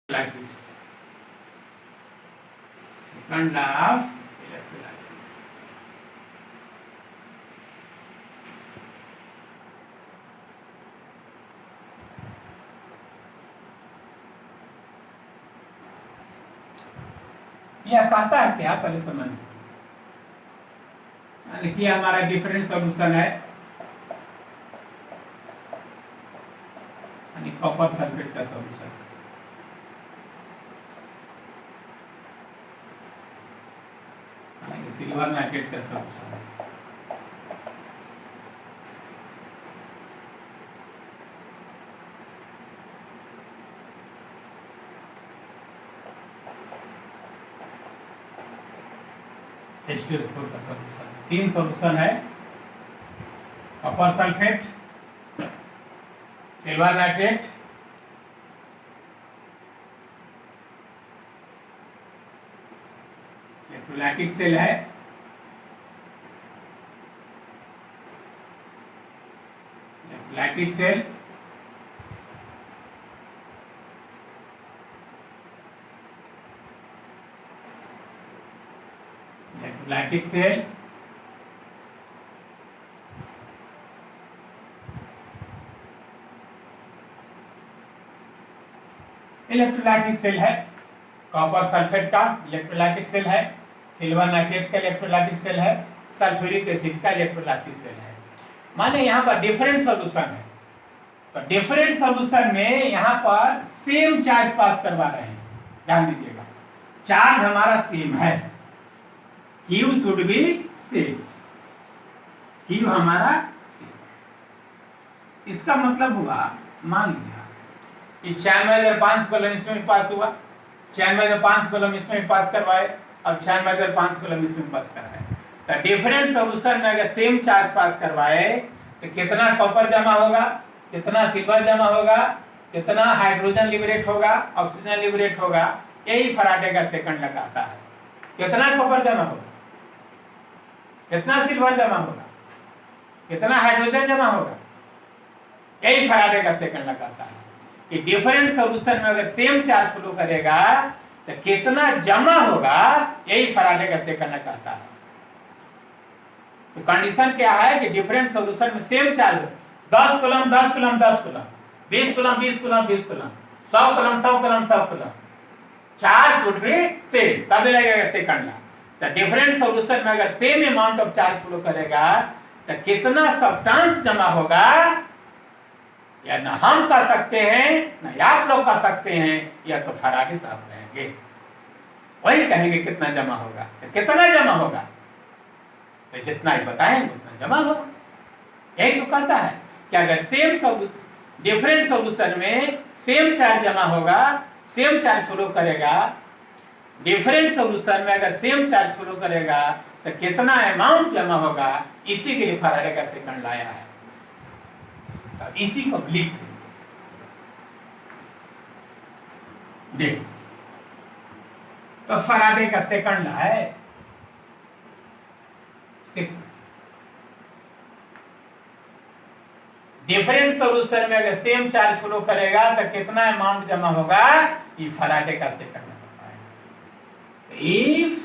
electrolysis. Second law of electrolysis. यह कहता है क्या, पहले समझ लिखिए। हमारा डिफरेंट सॉल्यूशन है कॉपर सल्फेट का सॉल्यूशन। सिल्वर नाइट्रेट का सॉल्यूशन। H2SO4 का सॉल्यूशन। तीन सॉल्यूशन है, copper sulphate, silver nitrate, electrolytic cell है, electrolytic cell, electrolytic cell, electrolytic cell है, कॉपर सल्फेट का इलेक्ट्रोलाइटिक सेल है, सिल्वर नाइट्रेट का इलेक्ट्रोलाइटिक सेल है, सल्फ्यूरिक एसिड का इलेक्ट्रोलाइटिक सेल है। माने यहाँ पर डिफरेंट सॉल्यूशन है, तो डिफरेंट सॉल्यूशन में यहाँ पर सेम चार्ज पास करवा रहे हैं। ध्यान दीजिएगा, चार्ज हमारा सेम है, Q should be same, Q हमारा सेम। इसका मतलब हुआ, मान लिया कि 96,500 कूलम इसमें पास हुआ, 96,500 कूलम इसमें पास करवाए, अब 96,500 कूलम इसमें पास कराए। तो डिफरेंट सॉल्यूशन में अगर सेम चार्ज पास करवाए तो कितना कॉपर जमा होगा, कितना सिल्वर जमा होगा, कितना हाइड्रोजन लिबरेट होगा, ऑक्सीजन लिबरेट होगा, यही फैराडे का सेकंड लगाता है। कितना कॉपर जमा होगा, कितना सिल्वर जमा होगा, कितना हाइड्रोजन जमा होगा, यही फैराडे का सेकंड लगाता है कि डिफरेंट सॉल्यूशन में अगर सेम चार्ज फ्लो करेगा तो कितना जमा होगा, यही फैराडे का सेकंड कहता है। तो कंडीशन क्या है कि डिफरेंट सॉल्यूशन में same charge 10 coulomb 10 coulomb 10 coulomb, 20 coulomb 20 coulomb 20 coulomb, 100 coulomb 100 coulomb 100 coulomb, charge should be same, तब लगेगा सेकंड ला। तो डिफरेंट सॉल्यूशन में अगर same amount of charge flow करेगा तो कितना सब्सटेंस जमा होगा, या ना हम कह सकते हैं ना आप लोग कह सकते हैं, या तो फैराडे साहब कहेंगे। वही कहेंगे कितना जमा होगा, तो कितना जमा होगा, तो जितना ही बताएंगे उतना जमा होगा। यही तो कहता है कि अगर सेम डिफरेंट सॉल्यूशन में सेम चार्ज जमा होगा, सेम चार्ज फ्लो करेगा, डिफरेंट सॉल्यूशन में अगर सेम चार्ज फ्लो करेगा तो कितना अमाउंट जमा होगा, इसी के लिए फैराडे का सेकंड लाया है। तो इसी को लिख देख, तो फैराडे का सेकंड है डिफरेंट सॉल्यूशन में अगर सेम चार्ज फ्लो करेगा तो कितना अमाउंट जमा होगा, ये फैराडे का सेकंड होता है। If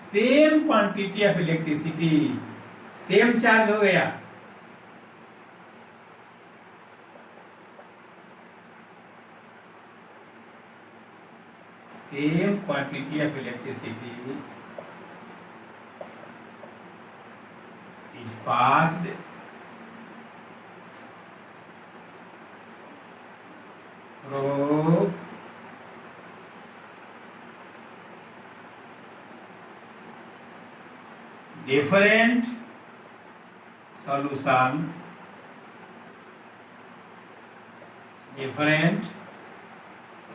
same quantity of electricity, same charge हो गया, same quantity of electricity is passed through different solution, different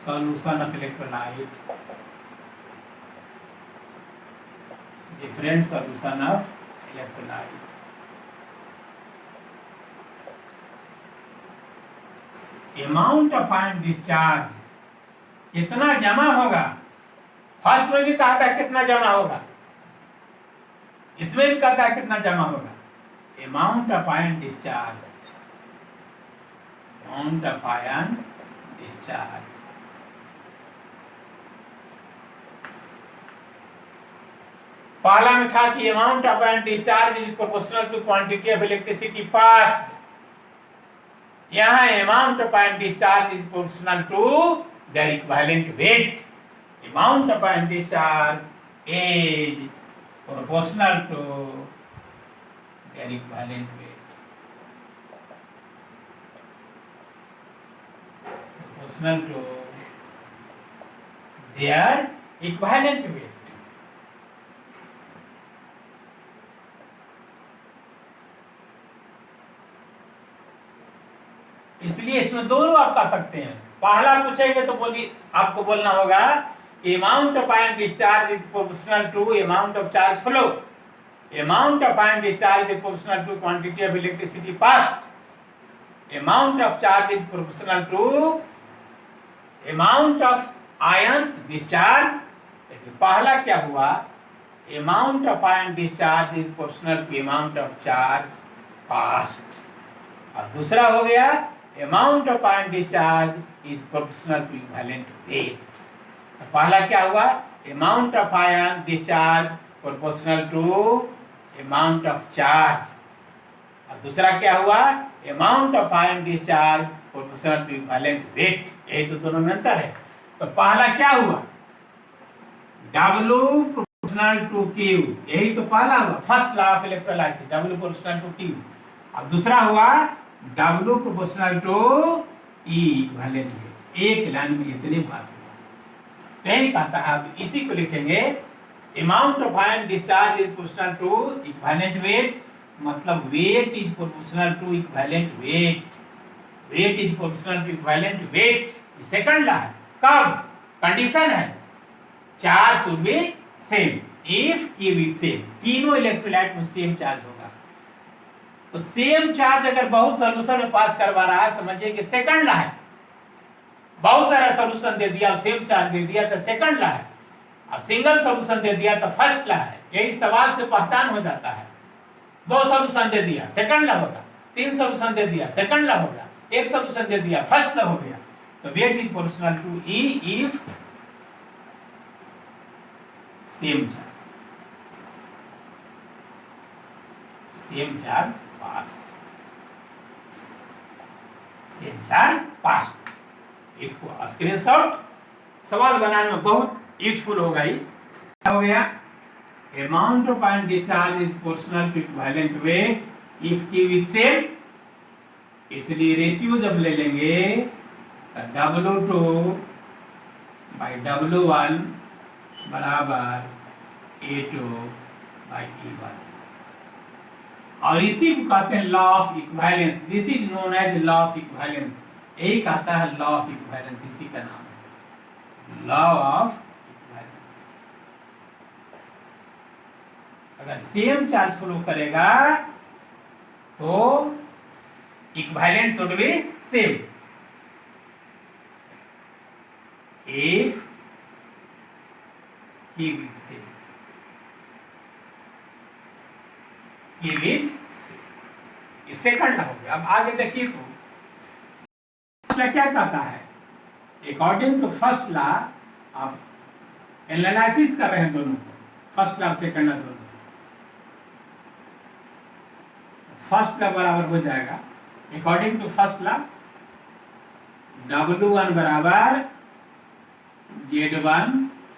solution of electrolyte, different solution of electrolyte, amount of ion discharge, कितना जमा होगा। फर्स्ट में भी कहा था कितना जमा होगा, इसमें भी कहता है कितना जमा होगा। amount of ion discharge, amount of ion discharge. Charge. पहला में था कि amount of ion discharge is proportional to quantity of electricity pass. यहाँ amount of ion discharge is proportional to their equivalent weight. Amount of ion discharge is proportional to their equivalent weight. Proportional to their equivalent weight। इसलिए इसमें दोनों आप कर सकते हैं। पहला पूछेंगे तो बोलिए, आपको बोलना होगा amount of ion discharge is proportional to amount of charge flow. Amount of ion discharge is proportional to quantity of electricity passed. Amount of charge is proportional to amount of ions discharge. पहला क्या हुआ, amount of ion discharge is proportional to amount of charge passed. और दूसरा हो गया amount of ion discharge is proportional to equivalent weight. तो पहला क्या हुआ, amount of ion discharge proportional to amount of charge. और दूसरा क्या हुआ, amount of ion discharge proportional to equivalent weight. यही तो दोनों में अंतर है। तो पहला क्या हुआ, W प्रोपोर्शनल टू Q। यही तो पहला हुआ, first law of electrolysis, W proportional to Q। अब दूसरा हुआ W proportional to E equivalent weight. एक लाइन में इतनी बात हुआ। तो यही कहता है, अब इसी को लिखेंगे amount of ion discharge is proportional to equivalent weight. मतलब weight is proportional to equivalent weight. Weight is proportional to equivalent weight, second law है। कब, कंडीशन है charge should be same if Q is same. तीनों electrolyte में same charge होगा। तो same charge अगर बहुत सोल्यूशन में पास करवा रहा है, समझिए कि सेकंड लॉ है। बहुत सारा सोल्यूशन दे दिया, सेम चार्ज दे दिया तो सेकंड लॉ है। और सिंगल सोल्यूशन दे दिया तो फर्स्ट लॉ है। यही सवाल से पहचान हो जाता है। दो सोल्यूशन दे दिया, सेकंड लॉ होगा। तीन सोल्यूशन दे दिया, सेकंड लॉ होगा। एक सोल्यूशन दे दिया, फर्स्ट लॉ हो गया। तो weight is proportional to E if same charge passed. इसको स्क्रीनशॉट सवाल बनाने में बहुत यूजफुल होगा। ये हो गया, amount of ion discharge is proportional to equivalent weight if Q is same. इसलिए रेशियो जब ले लेंगे तो W2 बाई W1 बराबर A2 बाई E1। और इसी को कहते हैं law of equivalence. This is known as law of equivalence. यही कहता है लॉ ऑफ इक्विवेलेंस, इसी का नाम है लॉ ऑफ इक्विवेलेंस। अगर सेम चार्ज फ्लो करेगा तो equivalent should be same. If Q is same, Q is same। ये सेकंड लॉ हो गया। अब आगे देखिए तो क्या कहता है, अकॉर्डिंग टू फर्स्ट लॉ। आप एनालिसिस कर रहे हैं दोनों को, फर्स्ट लॉ सेकंड लॉ दोनों। फर्स्ट लॉ बराबर हो जाएगा, according to first law W1 बराबर Z1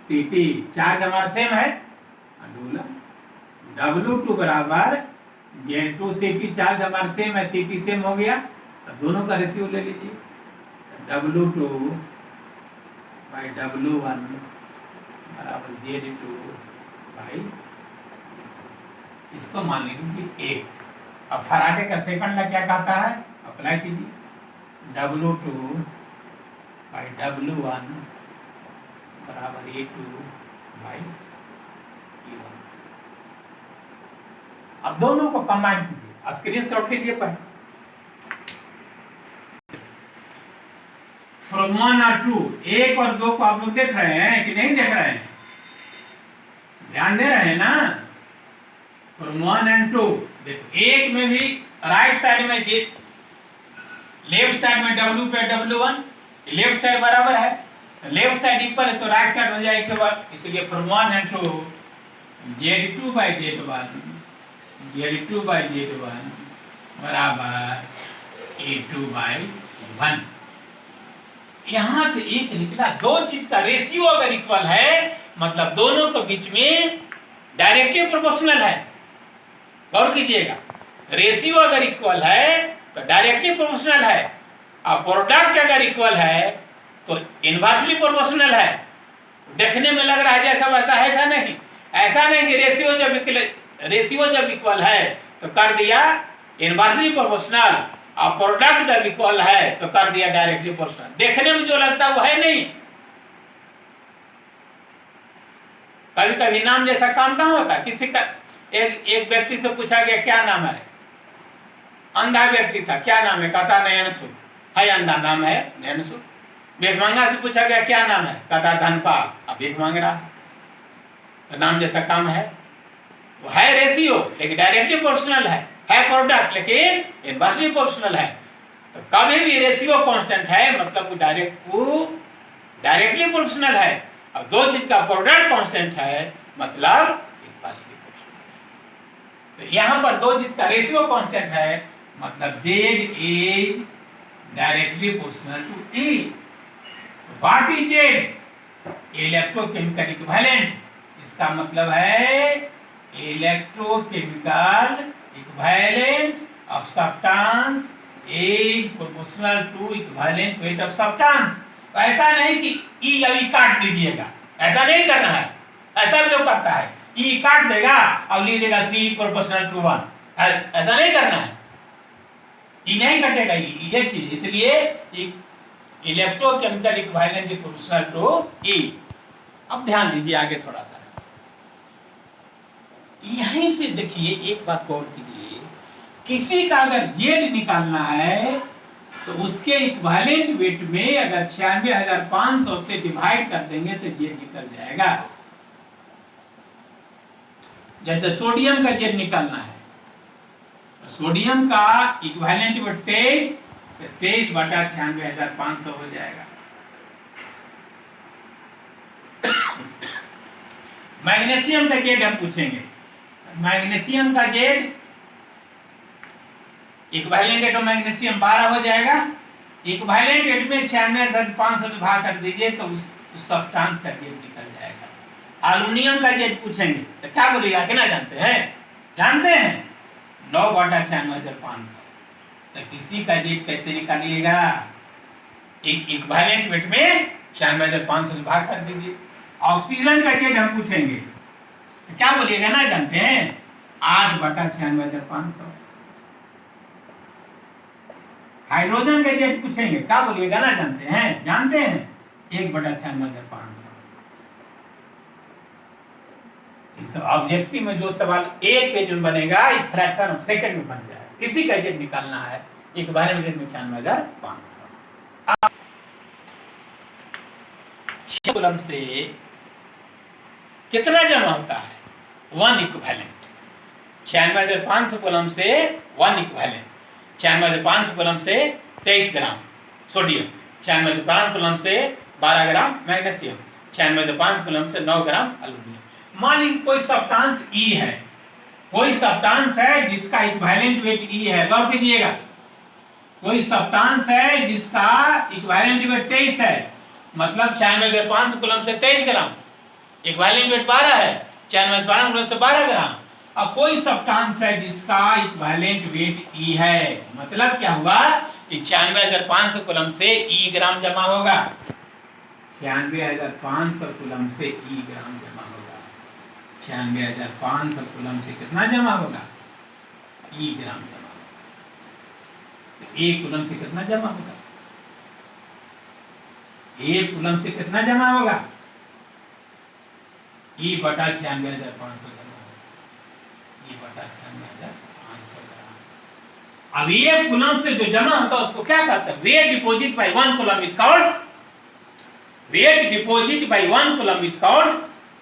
CT। चार्ज हमारा सेम है, W2 बराबर Z2 CT। चार्ज हमारा सेम है, CT सेम हो गया। तो दोनों का रेशियो ले लीजिए, W2 बाई W1 बराबर Z2 बाई, इसको मान लीजिए 1। अब फैराडे का सेकंड लॉ क्या कहता है, अप्लाई कीजिए, W2 बाई W1 बराबर A2 बाई E1। अब दोनों को कंबाइन कीजिए, स्क्रीनशॉट लीजिए पहले। फ्रॉम 1 और 2, 1 और 2 को आप लोग देख रहे हैं कि नहीं देख रहे हैं, ध्यान दे रहे हैं ना। फ्रॉम 1 एंड 2 देखो, एक में भी राइट साइड में लेफ्ट साइड में W पे W1, लेफ्ट साइड बराबर है, लेफ्ट साइड इक्वल है तो राइट साइड हो जाएगा केवल, इसलिए from 1 into Z2 by Z1 Z2 by Z1 बराबर A2 by A1। यहां से एक निकला, दो चीज का रेशियो अगर इक्वल है मतलब दोनों के बीच में डायरेक्टली प्रोपोर्शनल है। गौर कीजिएगा, रेशियो अगर इक्वल है तो डायरेक्टली प्रोपोर्शनल है, और प्रोडक्ट अगर इक्वल है तो इनवर्सली प्रोपोर्शनल है। देखने में लग रहा है जैसा वैसा है, ऐसा नहीं, ऐसा नहीं कि रेशियो जब इक्वल है तो कर दिया इनवर्सली प्रोपोर्शनल, और प्रोडक्ट जब इक्वल है तो कर दिया डायरेक्टली प्रोपोर्शनल। देखने में जो लगता है वो है नहीं। कभी कभी नाम जैसा काम कहाँ होता है, किसी का एक व्यक्ति से पूछा गया क्या नाम है, अंधा व्यक्ति था, क्या नाम है, कहता नयनसुख है, अंधा नाम है नयनसुख। भिखमंगा से पूछा गया क्या नाम है, कहता धनपाल, अब भीख मांग रहा, तो नाम जैसा काम है, तो है रेशियो लेकिन डायरेक्टली प्रोपोर्शनल है प्रोडक्ट लेकिन इनवर्सली प्रोपोर्शनल है। तो कभी भी रेशियो कांस्टेंट है मतलब वो डायरेक्टली प्रोपोर्शनल है, और दो चीज का प्रोडक्ट कांस्टेंट है मतलब इनवर्सली प्रोपोर्शनल है। तो यहां पर दो चीज का रेशियो कांस्टेंट है मतलब Z is directly proportional to E। What is Z? Electrochemical equivalent, इसका मतलब है electrochemical equivalent of substance is proportional to equivalent weight of substance. तो ऐसा नहीं कि ई अभी काट दीजिएगा, ऐसा नहीं करना है। ऐसा भी लोग करता है, ई काट देगा और लिख देगा सी प्रोपोर्शनल टू 1, ऐसा नहीं करना है। ई नहीं कटेगा, ई एक चीज, इसलिए electrochemical equivalent is proportional to E. अब ध्यान दीजिए आगे थोड़ा सा, यहीं से देखिए एक बात गौर कीजिए, किसी का अगर जेड निकालना है तो उसके इक्विवेलेंट वेट में अगर 96,500 से डिवाइड कर देंगे तो जेड निकल जाएगा। जैसे सोडियम का जेड निकालना है, तो सोडियम का इक्विवेलेंट वेट 23, तो 23 बटा 96,500 हो जाएगा। मैग्नीशियम का जेड हम पूछेंगे, मैग्नीशियम का Z equivalent rate of magnesium 12 हो जाएगा। इक्विवेलेंट रेट में 96,500 से भाग कर दीजिए तो उस सब्सटेंस का जेड निकल जाएगा। एल्युमिनियम का जेड पूछेंगे तो क्या बोलिएगा, कितना जानते हैं? जानते हैं 9 बटा 96,500। तो किसी का जेड कैसे निकालिएगा, इक्विवेलेंट वेट में 96,500 से भाग कर दीजिए। ऑक्सीजन का जेड हम पूछेंगे तो क्या बोलिएगा, ना जानते हैं 8 बटा 96,500। हाइड्रोजन का जेड पूछेंगे क्या बोलिएगा, ना जानते हैं? जानते हैं 1 बटा 96,500। इस ऑब्जेक्टिव में जो सवाल एक पेज में बनेगा एक फ्रैक्शन ऑफ सेकंड में बन जाएगा। किसी का जेड निकालना है इक्विवेलेंट रेट में 96,500। कूलम से कितना जमा होता है? 1 इक्विवेलेंट। 96,500 कूलम से 1 इक्विवेलेंट। 96,500 कूलम से 23 ग्राम सोडियम, 96,500 कूलम से 12 ग्राम मैग्नीशियम, 96,500 कूलम से 9 ग्राम एल्युमिनियम। मान लीजिए कोई सब्सटेंस ई है, कोई सब्सटेंस है जिसका इक्विवेलेंट वेट ई है, गौर कीजिएगा, कोई सब्सटेंस है जिसका इक्विवेलेंट वेट 23 है, मतलब 96,500 कूलम से 23 ग्राम, इक्विवेलेंट वेट 12 है, 96,500 कूलम से 12 ग्राम। और कोई सब्सटेंस है जिसका इक्विवेलेंट वेट ई है, मतलब क्या हुआ कि 96,500 कूलम से ई ग्राम जमा होगा, 96,500 कूलम से ई ग्राम जमा होगा। 96,500 कूलम से कितना जमा होगा? ई ग्राम जमा होगा। तो 1 कूलम से कितना जमा होगा? 1 कूलम से कितना जमा होगा? ई बटा 96,500 जमा होगा, ई बटा 96,500 ग्राम। अब 1 कूलम से जो जमा होता है उसको क्या कहते हैं? Weight deposit by 1 coulomb is called weight deposit by 1 coulomb is called.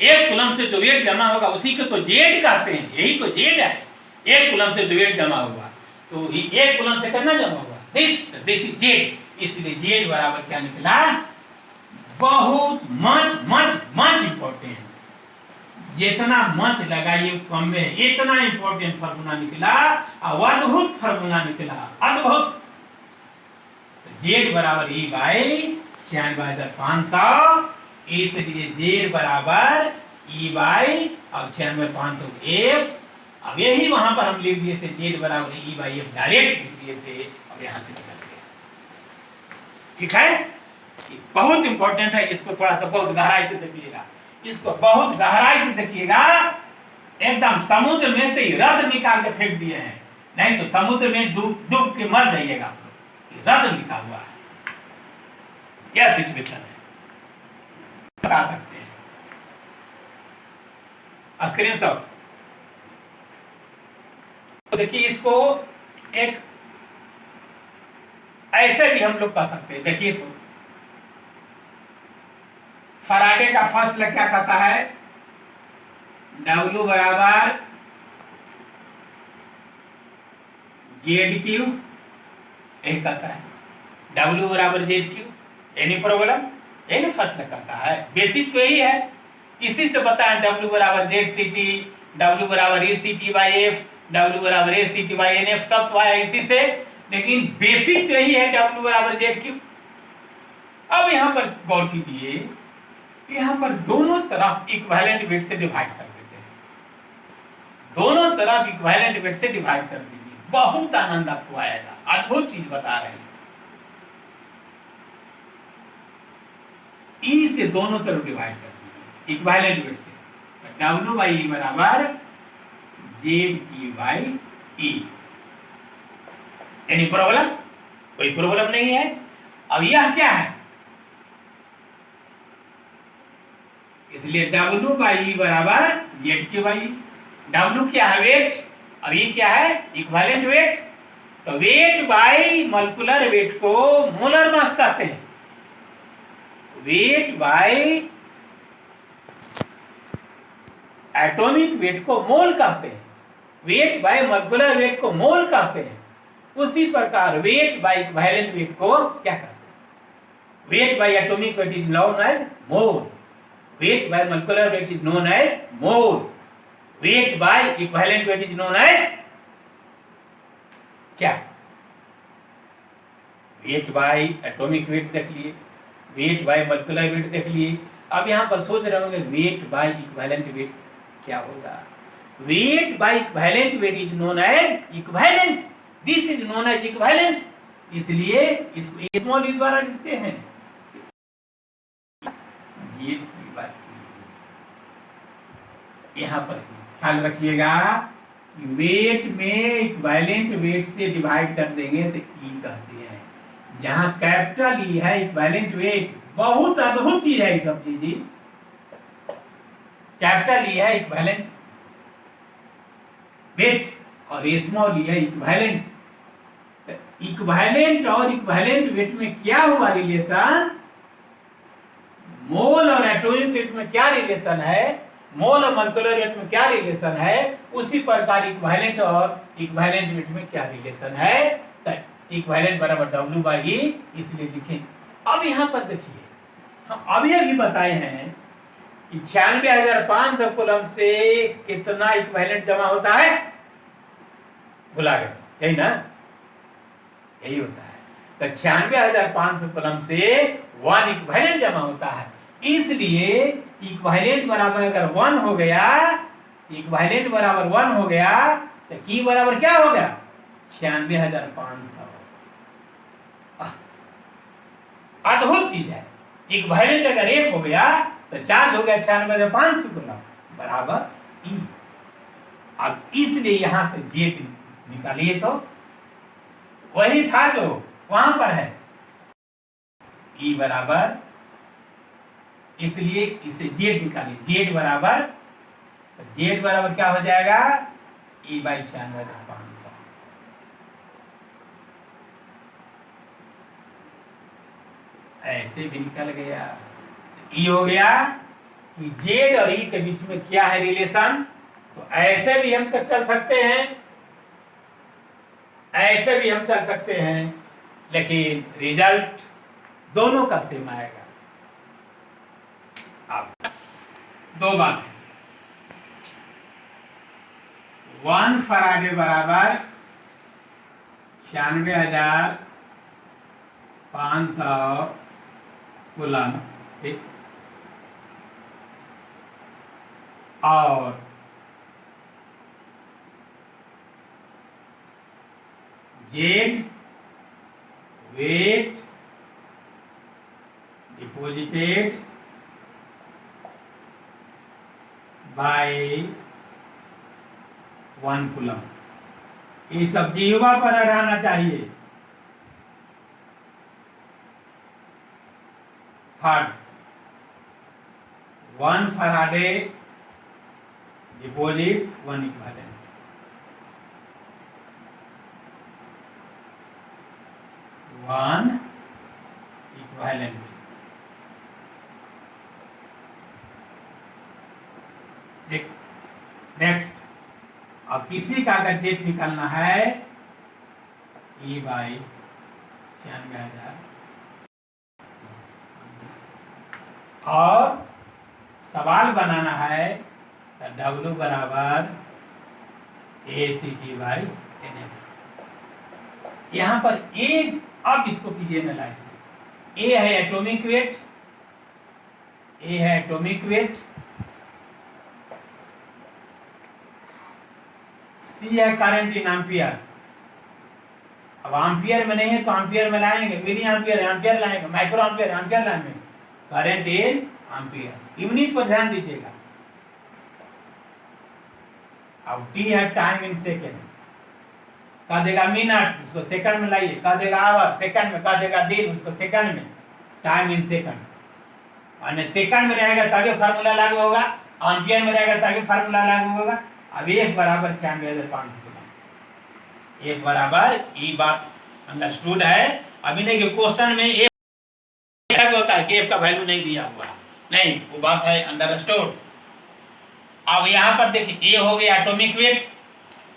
1 coulomb से जो वेट जमा होगा उसी को तो जेड कहते हैं, यही तो जेड है। 1 कूलम से जो वेट जमा होगा तो 1 कूलम से कितना जमा होगा? This is Z. इसलिए जेड बराबर क्या निकला, बहुत मच मच मच इंपॉर्टेंट। जितना मच लगाइए कम में, इतना इंपॉर्टेंट फार्मूला निकला और अद्भुत फार्मूला निकला, अद्भुत। जेड बराबर ई बाई 96,500, इसलिए जेड बराबर ई बाई और 96,500 एफ। अब यही वहां पर हम लिख दिए थे, जेड बराबर ई बाई एफ डायरेक्ट लिख दिए थे और यहां से निकल गया। ठीक है, बहुत इंपॉर्टेंट है, इसको थोड़ा सा बहुत गहराई से देखिएगा, इसको बहुत गहराई से देखिएगा। एकदम समुद्र में से रद निकाल के फेंक दिए हैं, नहीं तो समुद्र में डूब के मर जाइएगा आप लोग। रद लिखा हुआ है, क्या सिचुएशन है बता सकते हैं। स्क्रीनशॉट तो देखिए, इसको एक ऐसे भी हम लोग कह सकते हैं। देखिए तो फराडे का फर्स्ट लॉ क्या कहता है, W बराबर जेड क्यू, यही कहता है W बराबर जेड क्यू। एनी प्रॉब्लम, यही फर्स्ट लॉ कहता है, बेसिक तो यही है। इसी से बताया W बराबर जेड सी टी, W बराबर A C T by F, W बराबर A C T by N F, सब तो आया इसी से, लेकिन बेसिक तो यही है W बराबर जेड क्यू। अब यहां पर गौर कीजिए, यहां पर दोनों तरफ इक्विवेलेंट वेट से डिवाइड कर देते हैं, दोनों तरफ इक्विवेलेंट वेट से डिवाइड कर दीजिए, बहुत आनंद आपको आएगा। अद्भुत चीज बता रहे हैं। ई से दोनों तरफ डिवाइड कर दीजिए इक्विवेलेंट वेट से, W बाई ई बराबर Z Q by E. Any problem, कोई प्रॉब्लम नहीं है। अब यह क्या है, इसलिए W बाई ई बराबर जेड क्यू बाई। W क्या है, वेट। अब ये क्या है, इक्विवेलेंट वेट। तो वेट बाई मॉलिक्यूलर वेट को मोलर मास कहते हैं। वेट बाई एटॉमिक वेट को मोल कहते हैं, वेट बाई मॉलिक्यूलर वेट को मोल कहते हैं। उसी प्रकार वेट बाई इक्विवेलेंट वेट को क्या कहते हैं, weight by atomic weight is known as mole, weight by molecular weight is known as mole, weight by equivalent weight is known as क्या, weight by atomic weight देख लिए, weight by molecular weight देख लिए। अब यहां पर सोच रहे होंगे weight by equivalent weight क्या होगा। weight by equivalent weight is known as equivalent, this is known as equivalent, इसलिए इसको स्मॉल ई द्वारा लिखते हैं। यहां पर ख्याल रखिएगा कि वेट में इक्विवेलेंट वेट से डिवाइड कर देंगे तो ई कहते हैं। जहां कैपिटल ई है इक्विवेलेंट वेट, बहुत अद्भुत चीज है, सब चीज कैपिटल ई है इक्विवेलेंट वेट और स्मॉल ई है इक्विवेलेंट। इक्विवेलेंट और इक्विवेलेंट वेट में क्या हुआ रिलेशन, मोल और एटॉमिक वेट में क्या रिलेशन है, मोल और मॉलिक्यूलर वेट में क्या रिलेशन है, उसी प्रकार इक्विवेलेंट और इक्विवेलेंट वेट में क्या रिलेशन है। तो इक्विवेलेंट बराबर W बाई ई, इसलिए लिखें। अब यहां पर देखिए, हम अभी अभी बताए हैं कि 96,500 कूलम से कितना इक्विवेलेंट जमा होता है, भुला गए, यही ना, यही होता है। तो 96,500 कूलम से 1 इक्विवेलेंट जमा होता है। इसलिए इक्विवेलेंट बराबर अगर 1 हो गया, इक्विवेलेंट बराबर 1 हो गया तो की बराबर क्या हो गया, 96,500। अद्भुत चीज है। इक्विवेलेंट अगर 1 हो गया तो चार्ज हो गया 96,500 कूलम बराबर ई। अब इसलिए यहां से जेट निकालिए तो वही था जो वहां पर है, ई बराबर, इसलिए इसे जेड निकालिए, जेड बराबर, जेड बराबर क्या हो जाएगा, ई बाई 96,500। ऐसे भी निकल गया। ई हो गया कि जेड और ई के बीच में क्या है रिलेशन। तो ऐसे भी हम चल सकते हैं, ऐसे भी हम चल सकते हैं लेकिन रिजल्ट दोनों का सेम आएगा। अब दो बात है, 1 फराडे बराबर 96,500 कूलम, ठीक, और Z weight deposited by 1 coulomb, ये सब जीवा पर रहना चाहिए। Third, 1 Faraday deposits 1 equivalent, 1 equivalent. Next, अब किसी का अगर जेट निकालना है E बाई 96,000 और सवाल बनाना है तो W बराबर ACT बाई NF। यहाँ पर एज, अब इसको कीजिए एनालिसिस। ए है एटॉमिक वेट, ए है एटॉमिक वेट, सी है करंट इन एम्पियर। अब एम्पियर में नहीं है तो एम्पियर में लाएंगे, मिली एम्पियर एम्पियर लाएंगे, माइक्रो एम्पियर एम्पियर लाएंगे, करंट इन एम्पियर। यूनिट पर ध्यान दीजिएगा। अब टी है टाइम इन सेकेंड, कह देगा मिनट, उसको सेकंड में लाइए, कह देगा आवर सेकंड में, कह देगा दिन, उसको सेकंड में, टाइम इन सेकंड। और सेकंड में रहेगा तभी फार्मूला लागू होगा, एम्पियर में रहेगा तभी फार्मूला लागू होगा। अब F बराबर 96,500 कूलम, F बराबर, ये बात अंडरस्टूड है। अभी नहीं कि क्वेश्चन में F होता है कि F का वैल्यू नहीं दिया हुआ, नहीं, वो बात है अंडरस्टूड। अब यहाँ पर देखिए, A हो गया एटॉमिक वेट,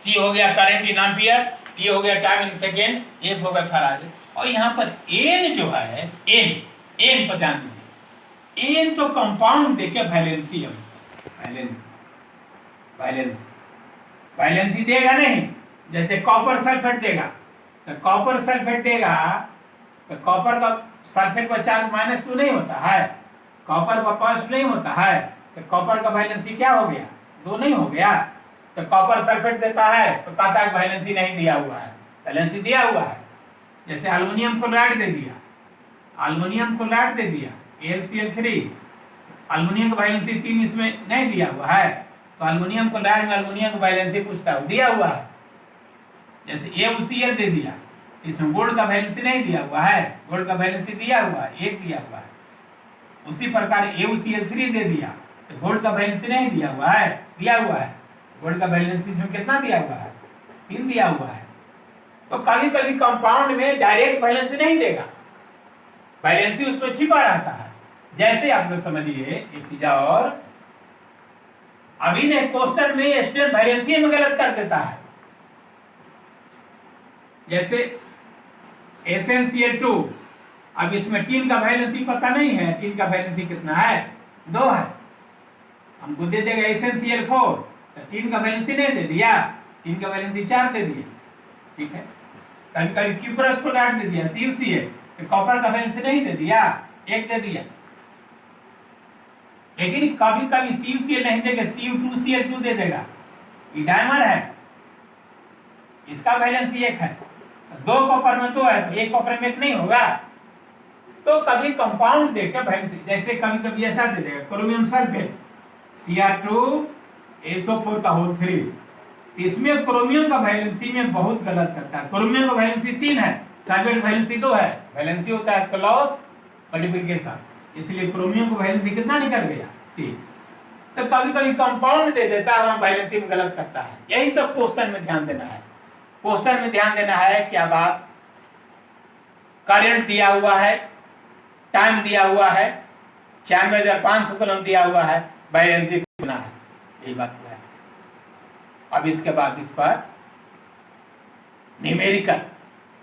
C हो गया करंट इन एम्पियर, T हो गया टाइम इन सेकेंड, F हो गया फराडे। और यहाँ पर N जो है, N पर ध्यान दीजिए, N तो कंपाउंड देके वैलेंसी है उसका, वैलेंसी देगा नहीं। जैसे कॉपर सल्फेट देगा तो कॉपर सल्फेट देगा तो कॉपर का सल्फेट पर चार्ज -2 नहीं होता है, कॉपर पर +2 नहीं होता है, तो कॉपर का वैलेंसी क्या हो गया, 2 नहीं हो गया। तो कॉपर सल्फेट देता है तो कहता है वैलेंसी नहीं दिया हुआ है, वैलेंसी दिया हुआ है। जैसे एल्युमिनियम क्लोराइड दे दिया, एल्युमिनियम क्लोराइड दे दिया AlCl3, एल्युमिनियम का वैलेंसी 3 इसमें नहीं दिया हुआ है, तो एल्युमिनियम क्लोराइड में एल्युमिनियम का वैलेंसी पूछता है, दिया हुआ है। जैसे AuCl दे दिया, इसमें गोल्ड का वैलेंसी नहीं दिया हुआ है, गोल्ड का वैलेंसी दिया हुआ है, 1 दिया हुआ है। उसी प्रकार AuCl3 दे दिया तो गोल्ड का वैलेंसी नहीं दिया हुआ है, दिया हुआ है, गोल्ड का वैलेंसी इसमें कितना दिया हुआ है, 3 दिया हुआ है। तो कभी कभी कंपाउंड में डायरेक्ट वैलेंसी नहीं देगा, वैलेंसी उसमें छिपा रहता है। जैसे आप लोग समझिए एक चीज और, अभी ने क्वेश्चन में स्टूडेंट वैलेंसी में गलत कर देता है। जैसे SnCl2, अब इसमें टीन का वैलेंसी पता नहीं है, टीन का वैलेंसी कितना है, 2 है, हमको दे देगा SnCl4, तो टीन का वैलेंसी नहीं दे दिया, टीन का वैलेंसी 4 दे दिया, ठीक है। कभी कभी क्यूप्रस को डाल दे दिया CuCl, तो कॉपर का वैलेंसी नहीं दे दिया, 1 दे दिया। लेकिन कभी कभी CuCl नहीं देगा, Cu2Cl2 दे देगा, ये डायमर है, इसका वैलेंसी 1 है, 2 कॉपर में 2 है तो 1 कॉपर में 1 नहीं होगा। तो कभी कंपाउंड देकर वैलेंसी, जैसे कभी कभी ऐसा दे देगा क्रोमियम सल्फेट Cr2SO4 का होल 3, इसमें क्रोमियम का वैलेंसी में बहुत गलत करता है। क्रोमियम का वैलेंसी 3 है, सल्फेट वैलेंसी 2 है, वैलेंसी होता है क्रॉस मल्टीप्लिकेशन, इसलिए क्रोमियम का वैलेंसी कितना निकल गया, 3। तो कभी कभी कंपाउंड दे देता है, वैलेंसी में गलत करता है। यही सब क्वेश्चन में ध्यान देना है। क्वेश्चन में ध्यान देना है क्या बात, करंट दिया हुआ है, टाइम दिया हुआ है, 96,500 कूलम दिया हुआ है, वैलेंसी कितना है, यही बात है। अब इसके बाद इस पर न्यूमेरिकल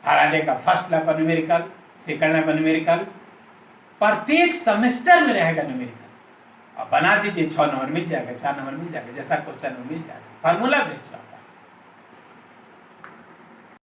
फैराडे का फर्स्ट लॉ पर न्यूमेरिकल, सेकंड लॉ पर न्यूमेरिकल, प्रत्येक सेमेस्टर में रहेगा न्यूमेरिकल। अब बना दीजिए, 6 नंबर मिल जाएगा, 4 नंबर मिल जाएगा, जैसा क्वेश्चन मिल जाएगा, फार्मूला बेस्ड लॉ।